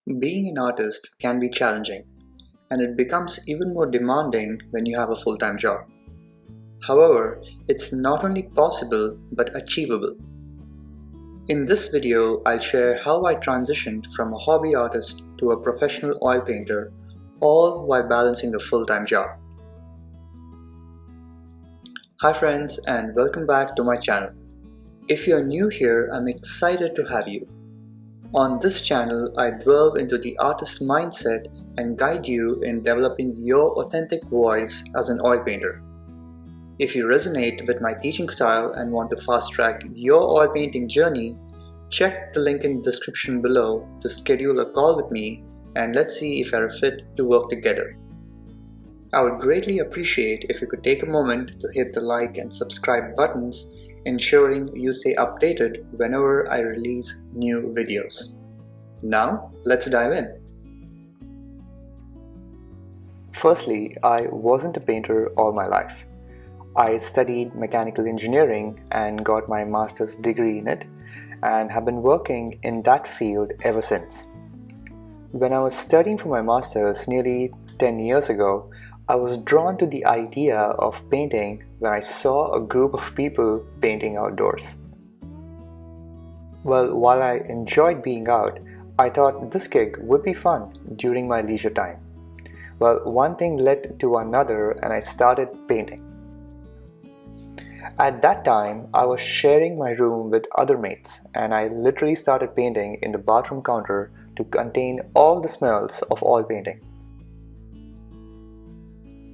Being an artist can be challenging, and it becomes even more demanding when you have a full-time job. However, it's not only possible but achievable. In this video, I'll share how I transitioned from a hobby artist to a professional oil painter, all while balancing a full-time job. Hi friends, and welcome back to my channel. If you're new here, I'm excited to have you. On this channel, I delve into the artist's mindset and guide you in developing your authentic voice as an oil painter. If you resonate with my teaching style and want to fast-track your oil painting journey, check the link in the description below to schedule a call with me, and let's see if we're a fit to work together. I would greatly appreciate if you could take a moment to hit the like and subscribe buttons, ensuring you stay updated whenever I release new videos. Now, let's dive in. Firstly, I wasn't a painter all my life. I studied mechanical engineering and got my master's degree in it, and have been working in that field ever since. When I was studying for my master's nearly 10 years ago, I was drawn to the idea of painting when I saw a group of people painting outdoors. Well, while I enjoyed being out, I thought this gig would be fun during my leisure time. Well, one thing led to another and I started painting. At that time, I was sharing my room with other mates, and I literally started painting in the bathroom counter to contain all the smells of oil painting.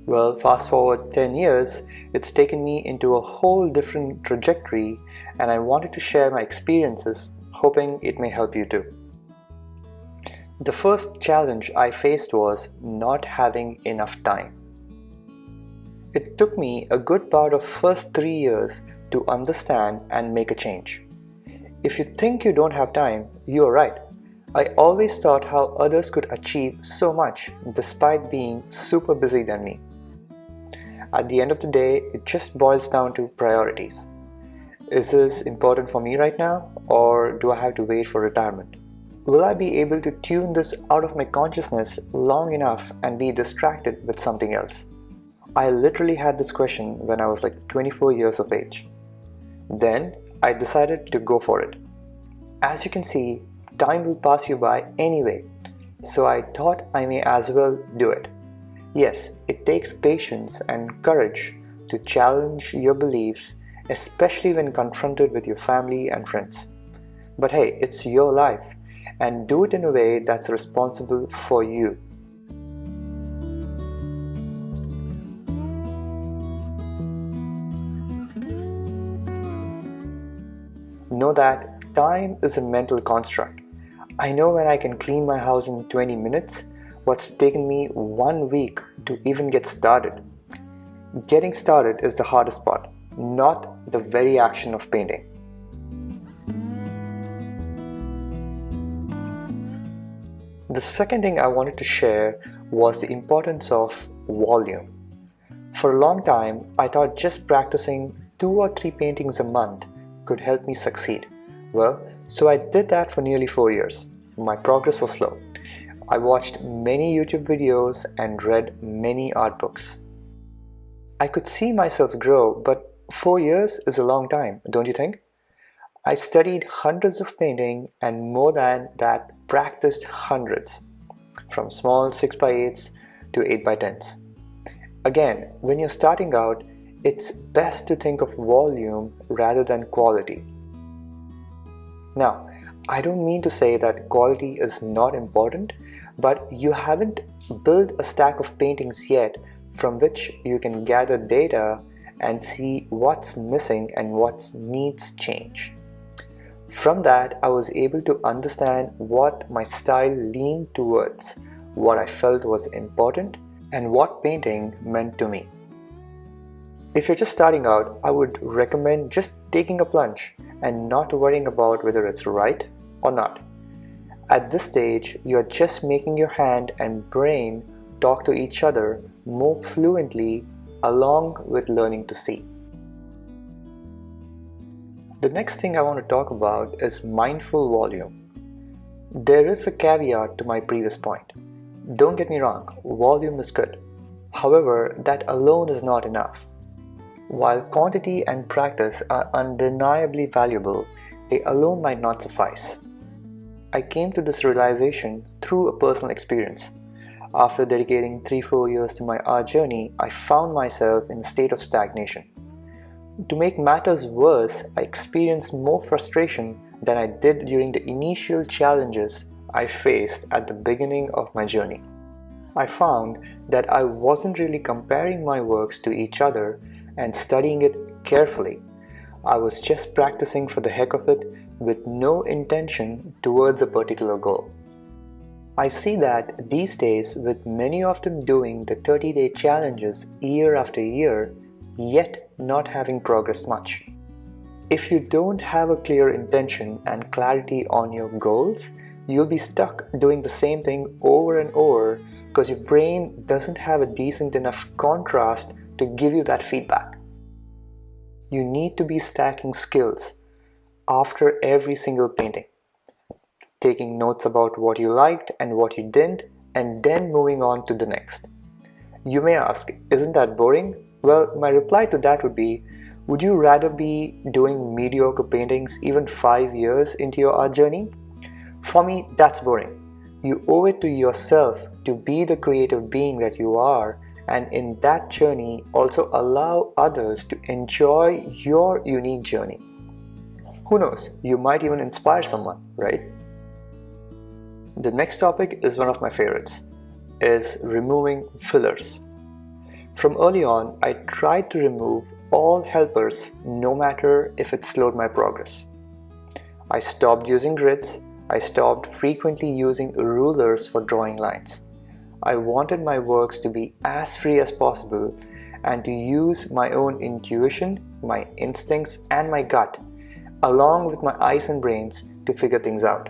Well, fast forward 10 years, it's taken me into a whole different trajectory, and I wanted to share my experiences, hoping it may help you too. The first challenge I faced was not having enough time. It took me a good part of first 3 years to understand and make a change. If you think you don't have time, you're right. I always thought how others could achieve so much despite being super busy than me. At the end of the day, it just boils down to priorities. Is this important for me right now, or do I have to wait for retirement? Will I be able to tune this out of my consciousness long enough and be distracted with something else? I literally had this question when I was like 24 years of age. Then I decided to go for it. As you can see, time will pass you by anyway, so I thought I may as well do it. Yes, it takes patience and courage to challenge your beliefs, especially when confronted with your family and friends. But hey, it's your life, and do it in a way that's responsible for you. Know that time is a mental construct. I know when I can clean my house in 20 minutes, what's taken me 1 week to even get started. Getting started is the hardest part, not the very action of painting. The second thing I wanted to share was the importance of volume. For a long time, I thought just practicing 2 or 3 paintings a month could help me succeed. Well, so I did that for nearly 4 years. My progress was slow. I watched many YouTube videos and read many art books. I could see myself grow, but 4 years is a long time, don't you think? I studied hundreds of painting and more than that practiced hundreds, from small 6x8s to 8x10s. Again, when you're starting out, it's best to think of volume rather than quality. Now, I don't mean to say that quality is not important, but you haven't built a stack of paintings yet from which you can gather data and see what's missing and what needs change. From that, I was able to understand what my style leaned towards, what I felt was important, and what painting meant to me. If you're just starting out, I would recommend just taking a plunge and not worrying about whether it's right or not. At this stage, you're just making your hand and brain talk to each other more fluently along with learning to see. The next thing I want to talk about is mindful volume. There is a caveat to my previous point. Don't get me wrong, volume is good. However, that alone is not enough. While quantity and practice are undeniably valuable, they alone might not suffice. I came to this realization through a personal experience. After dedicating 3-4 years to my art journey, I found myself in a state of stagnation. To make matters worse, I experienced more frustration than I did during the initial challenges I faced at the beginning of my journey. I found that I wasn't really comparing my works to each other and studying it carefully. I was just practicing for the heck of it with no intention towards a particular goal. I see that these days with many of them doing the 30-day challenges year after year, yet not having progressed much. If you don't have a clear intention and clarity on your goals, you'll be stuck doing the same thing over and over because your brain doesn't have a decent enough contrast to give you that feedback. You need to be stacking skills after every single painting, taking notes about what you liked and what you didn't, and then moving on to the next. You may ask, isn't that boring? Well, my reply to that would be, would you rather be doing mediocre paintings even 5 years into your art journey? For me, that's boring. You owe it to yourself to be the creative being that you are, and in that journey also allow others to enjoy your unique journey. Who knows, you might even inspire someone, right? The next topic is one of my favorites, is removing fillers. From early on, I tried to remove all helpers no matter if it slowed my progress. I stopped using grids. I stopped frequently using rulers for drawing lines. I wanted my works to be as free as possible and to use my own intuition, my instincts, and my gut, along with my eyes and brains to figure things out.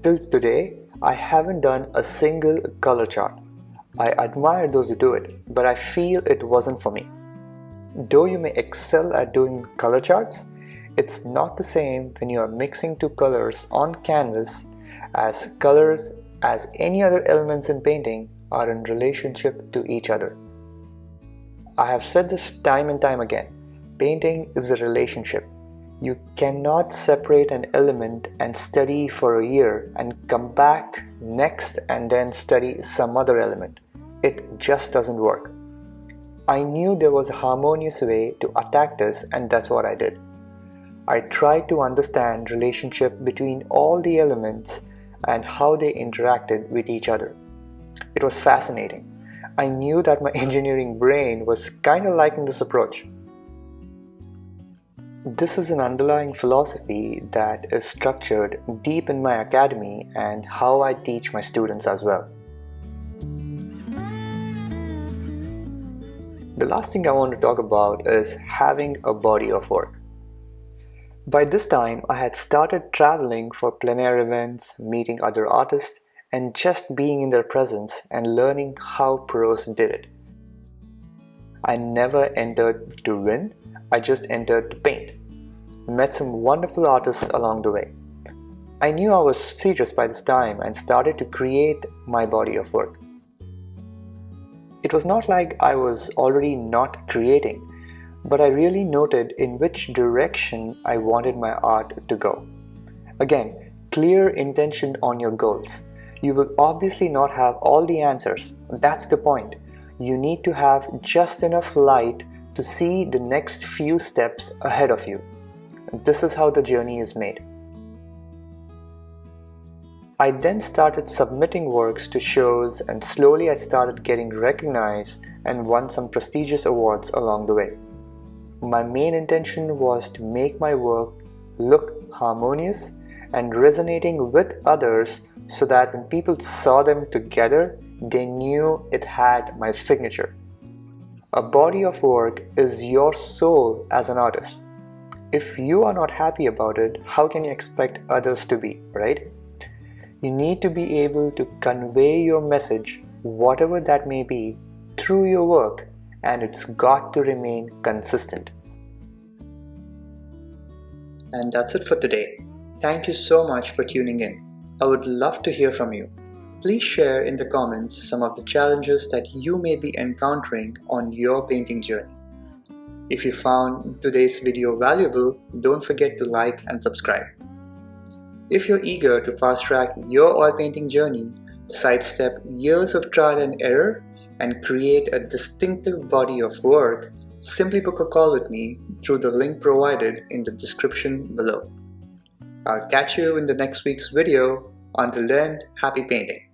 Till today, I haven't done a single color chart. I admire those who do it, but I feel it wasn't for me. Though you may excel at doing color charts, it's not the same when you are mixing two colors on canvas, as colors, as any other elements in painting, are in relationship to each other. I have said this time and time again, painting is a relationship. You cannot separate an element and study for a year and come back next and then study some other element. It just doesn't work. I knew there was a harmonious way to attack this, and that's what I did. I tried to understand relationship between all the elements and how they interacted with each other. It was fascinating. I knew that my engineering brain was kind of liking this approach. This is an underlying philosophy that is structured deep in my academy and how I teach my students as well. The last thing I want to talk about is having a body of work. By this time, I had started traveling for plein air events, meeting other artists, and just being in their presence and learning how pros did it. I never entered to win, I just entered to paint. Met some wonderful artists along the way. I knew I was serious by this time and started to create my body of work. It was not like I was already not creating, but I really noted in which direction I wanted my art to go. Again, clear intention on your goals. You will obviously not have all the answers. That's the point. You need to have just enough light to see the next few steps ahead of you. This is how the journey is made. I then started submitting works to shows, and slowly I started getting recognized and won some prestigious awards along the way. My main intention was to make my work look harmonious and resonating with others so that when people saw them together, they knew it had my signature. A body of work is your soul as an artist. If you are not happy about it, how can you expect others to be, right? You need to be able to convey your message, whatever that may be, through your work, and it's got to remain consistent. And that's it for today. Thank you so much for tuning in. I would love to hear from you. Please share in the comments some of the challenges that you may be encountering on your painting journey. If you found today's video valuable, don't forget to like and subscribe. If you're eager to fast-track your oil painting journey, sidestep years of trial and error, and create a distinctive body of work, simply book a call with me through the link provided in the description below. I'll catch you in the next week's video. Until then, happy painting!